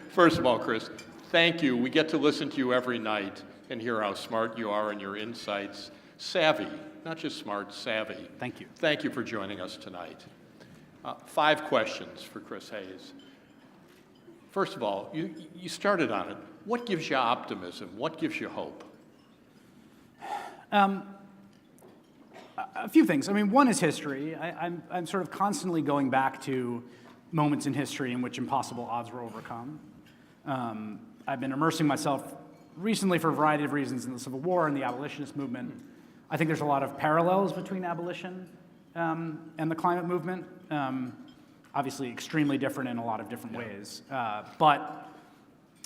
First of all, Chris, thank you. We get to listen to you every night and hear how smart you are and your insights. Savvy, not just smart, savvy. Thank you. Thank you for joining us tonight. 5 questions for Chris Hayes. First of all, you started on it. What gives you optimism? What gives you hope? A few things. I mean, one is history. I'm sort of constantly going back to moments in history in which impossible odds were overcome. I've been immersing myself recently for a variety of reasons in the Civil War and the abolitionist movement. I think there's a lot of parallels between abolition and the climate movement. Obviously extremely different in a lot of different ways. But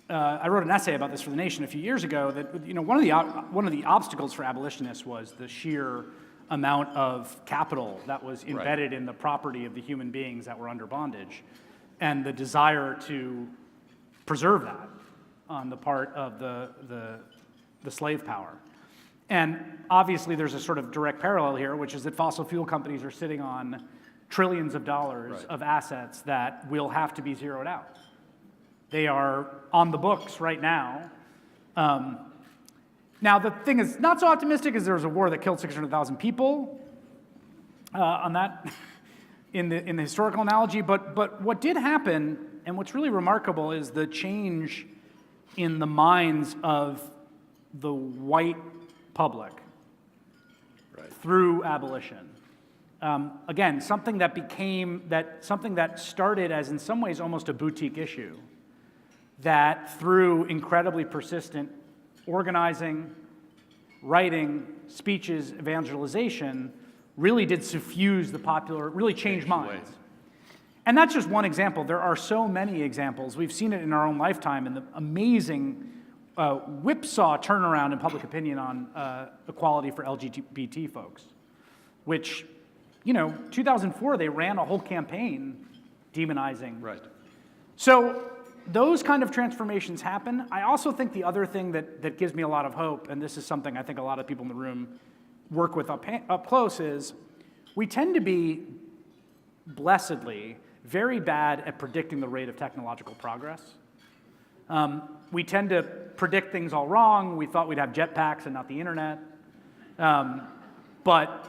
I wrote an essay about this for The Nation a few years ago that one of the obstacles for abolitionists was the sheer amount of capital that was embedded in the property of the human beings that were under bondage, and the desire to preserve that on the part of the slave power. And obviously there's a sort of direct parallel here, which is that fossil fuel companies are sitting on trillions of dollars of assets that will have to be zeroed out. They are on the books right now. Now, the thing is not so optimistic is there was a war that killed 600,000 people on that in the historical analogy. But what did happen, and what's really remarkable, is the change in the minds of the white public through abolition. Again, something that started as in some ways almost a boutique issue, that through incredibly persistent organizing, writing, speeches, evangelization, really did suffuse the popular, really change minds. And that's just one example. There are so many examples. We've seen it in our own lifetime in the amazing whipsaw turnaround in public opinion on equality for LGBT folks, which, 2004, they ran a whole campaign demonizing. Right. So those kind of transformations happen. I also think the other thing that gives me a lot of hope, and this is something I think a lot of people in the room work with up close, is we tend to be, blessedly, very bad at predicting the rate of technological progress. We tend to predict things all wrong. We thought we'd have jetpacks and not the internet. But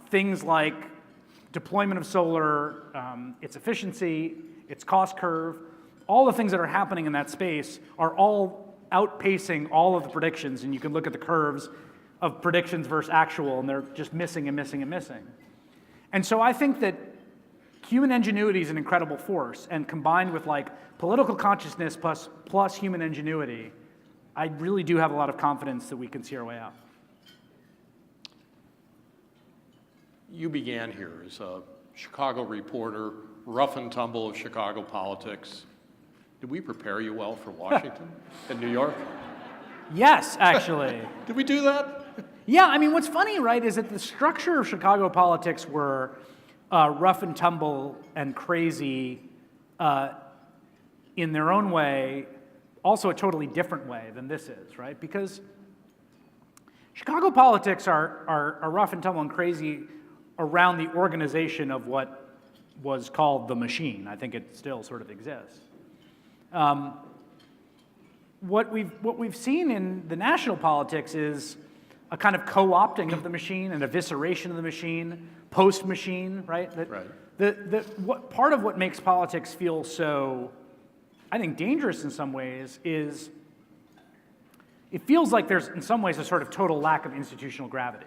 things like deployment of solar, its efficiency, its cost curve, all the things that are happening in that space are all outpacing all of the predictions, and you can look at the curves of predictions versus actual, and they're just missing and missing and missing. And so I think that human ingenuity is an incredible force, and combined with political consciousness plus human ingenuity, I really do have a lot of confidence that we can see our way out. You began here as a Chicago reporter, rough and tumble of Chicago politics. Did we prepare you well for Washington and New York? Yes, actually. Did we do that? Yeah, I mean, what's funny, right, is that the structure of Chicago politics were rough and tumble and crazy in their own way, also a totally different way than this is, right? Because Chicago politics are rough and tumble and crazy around the organization of what was called the machine. I think it still sort of exists. What we've seen in the national politics is a kind of co-opting of the machine and evisceration of the machine, post-machine, right? Part of what makes politics feel so, I think, dangerous in some ways is it feels like there's, in some ways, a sort of total lack of institutional gravity.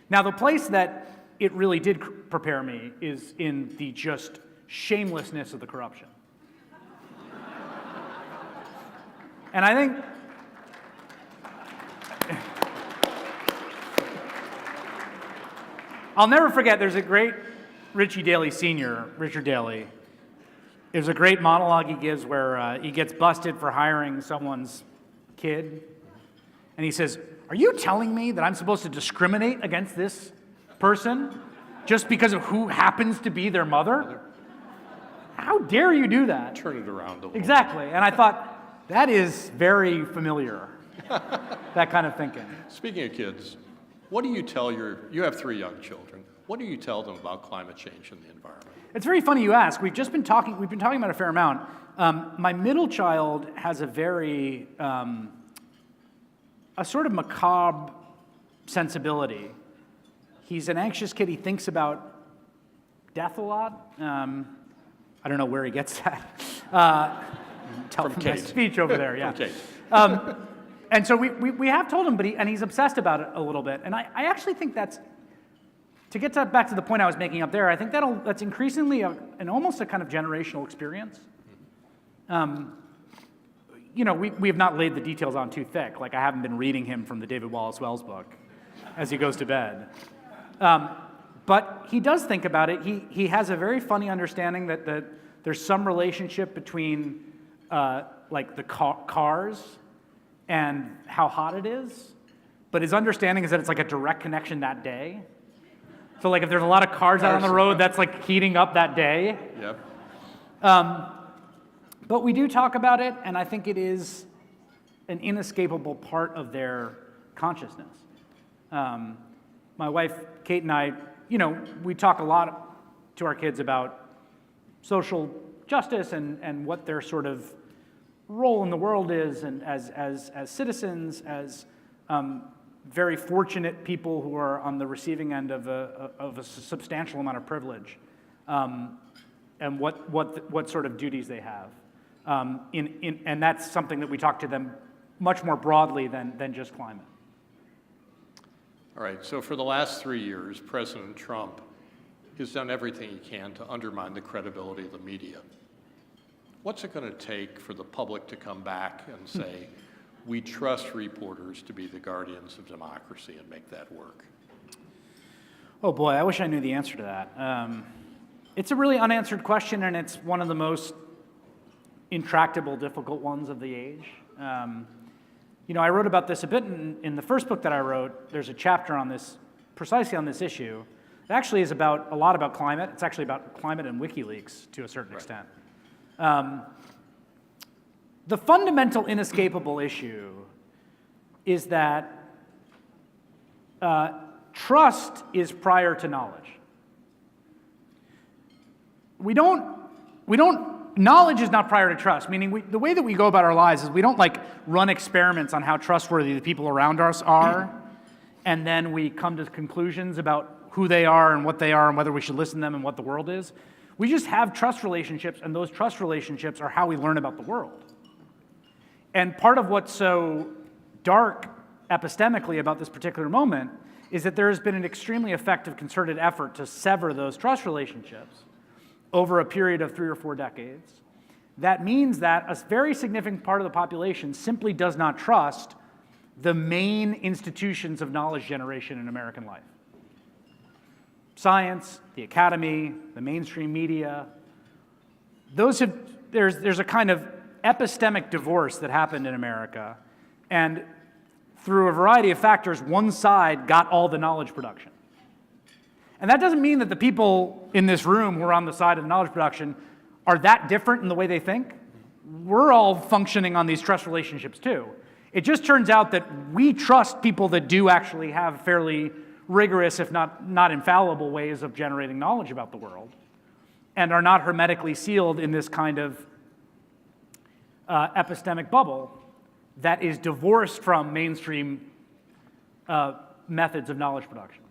Now, the place that it really did prepare me is in the just shamelessness of the corruption. And I think I'll never forget, there's a great Richard Daley. There's a great monologue he gives where he gets busted for hiring someone's kid. And he says, "Are you telling me that I'm supposed to discriminate against this person just because of who happens to be their mother? How dare you do that?" Turn it around a little. Exactly. And I thought, that is very familiar, that kind of thinking. Speaking of kids, what do you tell you have 3 young children. What do you tell them about climate change and the environment? It's very funny you ask. We've been talking about it a fair amount. My middle child has a very, a sort of macabre sensibility. He's an anxious kid. He thinks about death a lot. I don't know where he gets that. Tell him my speech over there, yeah. From Kate. And so we have told him, and he's obsessed about it a little bit. And I actually think that's, to get back to the point I was making up there, I think that's increasingly almost a kind of generational experience. We have not laid the details on too thick. Like, I haven't been reading him from the David Wallace Wells book as he goes to bed. But he does think about it. He has a very funny understanding that there's some relationship between like the cars and how hot it is. But his understanding is that it's like a direct connection that day. So like if there's a lot of cars out on the road, that's like heating up that day. Yep. But we do talk about it, and I think it is an inescapable part of their consciousness. My wife, Kate, and I, we talk a lot to our kids about social justice and what their sort of role in the world is, and as citizens, as very fortunate people who are on the receiving end of a substantial amount of privilege, and what sort of duties they have. And that's something that we talk to them much more broadly than just climate. All right, so for the last 3 years, President Trump has done everything he can to undermine the credibility of the media. What's it going to take for the public to come back and say, we trust reporters to be the guardians of democracy and make that work? Oh boy, I wish I knew the answer to that. It's a really unanswered question, and it's one of the most intractable, difficult ones of the age. I wrote about this a bit in the first book that I wrote. There's a chapter on this, precisely on this issue. It actually is a lot about climate. It's actually about climate and WikiLeaks to a certain extent. The fundamental inescapable issue is that trust is prior to knowledge. Knowledge is not prior to trust, meaning the way that we go about our lives is we don't run experiments on how trustworthy the people around us are, and then we come to conclusions about who they are and what they are and whether we should listen to them and what the world is. We just have trust relationships, and those trust relationships are how we learn about the world. And part of what's so dark epistemically about this particular moment is that there has been an extremely effective concerted effort to sever those trust relationships over a period of 3 or 4 decades. That means that a very significant part of the population simply does not trust the main institutions of knowledge generation in American life. Science, the academy, the mainstream media. There's a kind of epistemic divorce that happened in America, and through a variety of factors, one side got all the knowledge production. And that doesn't mean that the people in this room who are on the side of the knowledge production are that different in the way they think. We're all functioning on these trust relationships too. It just turns out that we trust people that do actually have fairly rigorous, if not infallible, ways of generating knowledge about the world, and are not hermetically sealed in this kind of epistemic bubble that is divorced from mainstream methods of knowledge production.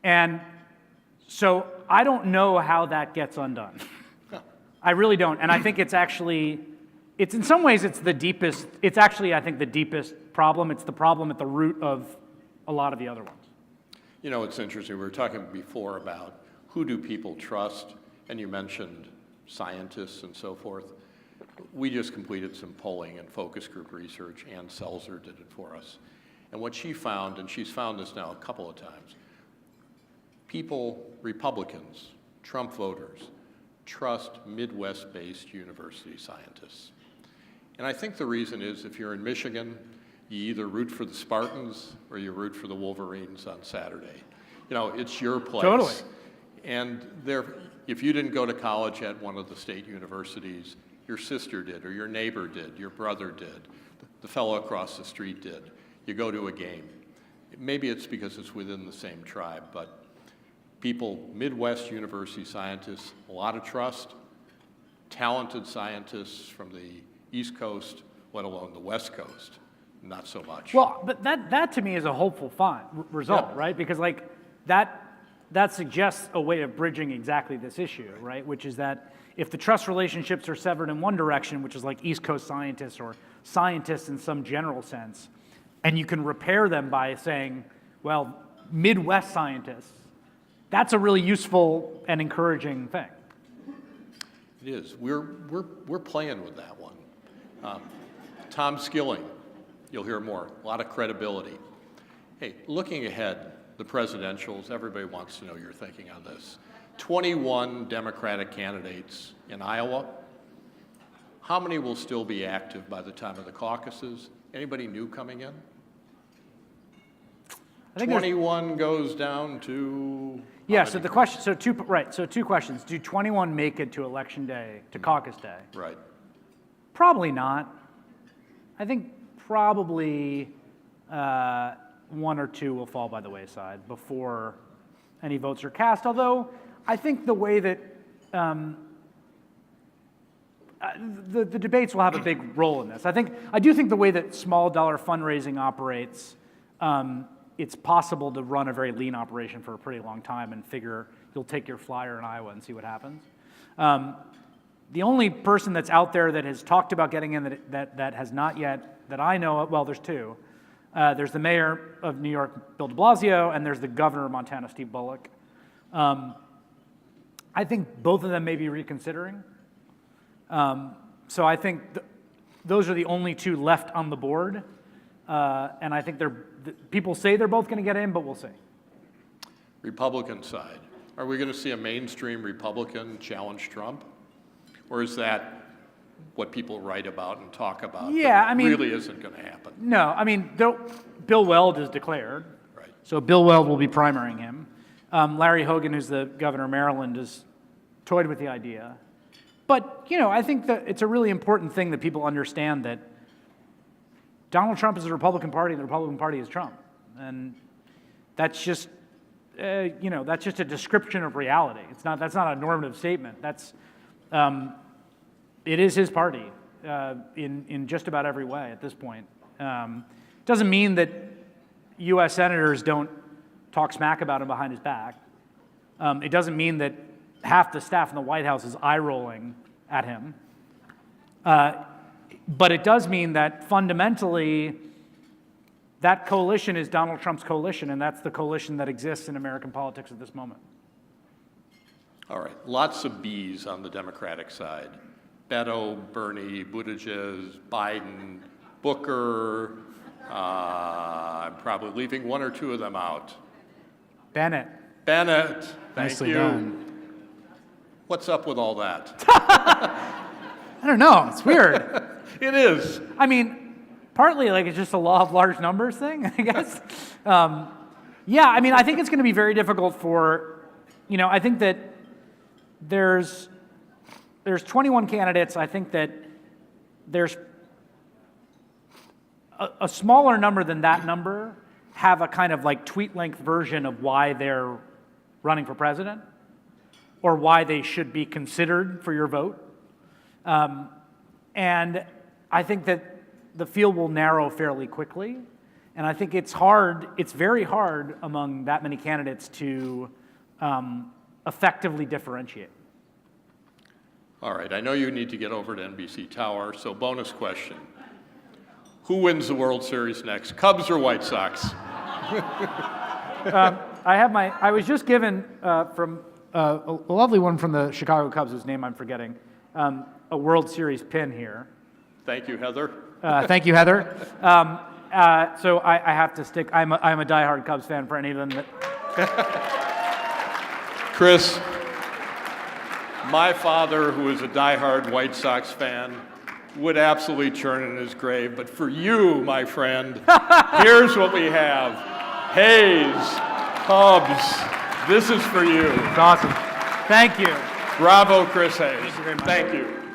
And so I don't know how that gets undone. I really don't. And I think it's in some ways it's the deepest, it's actually, I think, the deepest problem. It's the problem at the root of a lot of the other ones. It's interesting. We were talking before about who do people trust, and you mentioned scientists and so forth. We just completed some polling and focus group research. Ann Selzer did it for us. And what she found, and she's found this now a couple of times, people, Republicans, Trump voters, trust Midwest-based university scientists. And I think the reason is if you're in Michigan, you either root for the Spartans or you root for the Wolverines on Saturday. It's your place. Totally. And if you didn't go to college at one of the state universities, your sister did, or your neighbor did, your brother did, the fellow across the street did. You go to a game. Maybe it's because it's within the same tribe, but people, Midwest university scientists, a lot of trust, talented scientists from the East Coast, let alone the West Coast, not so much. Well, but that to me is a hopeful result, Yeah. right? Because like that suggests a way of bridging exactly this issue, right? Which is that if the trust relationships are severed in one direction, which is like East Coast scientists or scientists in some general sense, and you can repair them by saying, well, Midwest scientists, that's a really useful and encouraging thing. It is. We're playing with that one. Tom Skilling, you'll hear more. A lot of credibility. Hey, looking ahead, the presidentials, everybody wants to know your thinking on this. 21 Democratic candidates in Iowa. How many will still be active by the time of the caucuses? Anybody new coming in? I think 21 goes down to... Yeah, so the question, so two questions. Do 21 make it to election day, to caucus day? Right. Probably not. I think probably one or two will fall by the wayside before any votes are cast, although I think the way that the debates will have a big role in this. I do think the way that small dollar fundraising operates, it's possible to run a very lean operation for a pretty long time and figure you'll take your flyer in Iowa and see what happens. The only person that's out there that has talked about getting in that has not yet, that I know of, well, there's two. There's the mayor of New York, Bill de Blasio, and there's the governor of Montana, Steve Bullock. I think both of them may be reconsidering. So I think those are the only two left on the board. And I think people say they're both going to get in, but we'll see. Republican side. Are we going to see a mainstream Republican challenge Trump? Or is that what people write about and talk about? Yeah, I mean, really isn't going to happen. No, I mean, Bill Weld is declared. Right. So Bill Weld will be primarying him. Larry Hogan, who's the governor of Maryland, has toyed with the idea. But, I think that it's a really important thing that people understand that Donald Trump is the Republican Party, and the Republican Party is Trump. And that's just, that's just a description of reality. That's not a normative statement. It is his party in just about every way at this point. Doesn't mean that U.S. senators don't talk smack about him behind his back. It doesn't mean that half the staff in the White House is eye-rolling at him. But it does mean that fundamentally that coalition is Donald Trump's coalition, and that's the coalition that exists in American politics at this moment. All right, lots of Bs on the Democratic side. Beto, Bernie, Buttigieg, Biden, Booker. I'm probably leaving one or two of them out. Bennett. Thank Nicely you. done. What's up with all that? I don't know. It's weird. It is. I mean, partly like it's just a law of large numbers thing, I guess. Yeah, I mean, I think it's going to be very difficult for, I think that there's 21 candidates. I think that there's a smaller number than that number have a kind of like tweet-length version of why they're running for president or why they should be considered for your vote. And I think that the field will narrow fairly quickly. And I think it's very hard among that many candidates to effectively differentiate. All right, I know you need to get over to NBC Tower, so bonus question. Who wins the World Series next, Cubs or White Sox? I was just given from a lovely one from the Chicago Cubs, whose name I'm forgetting, a World Series pin here. Thank you, Heather. Thank you, Heather. So I have to stick. I'm a diehard Cubs fan for any of them that. Chris, my father, who is a diehard White Sox fan, would absolutely churn in his grave. But for you, my friend, here's what we have. Hayes, Cubs, this is for you. It's awesome. Thank you. Bravo, Chris Hayes. Thank you very much. Thank you.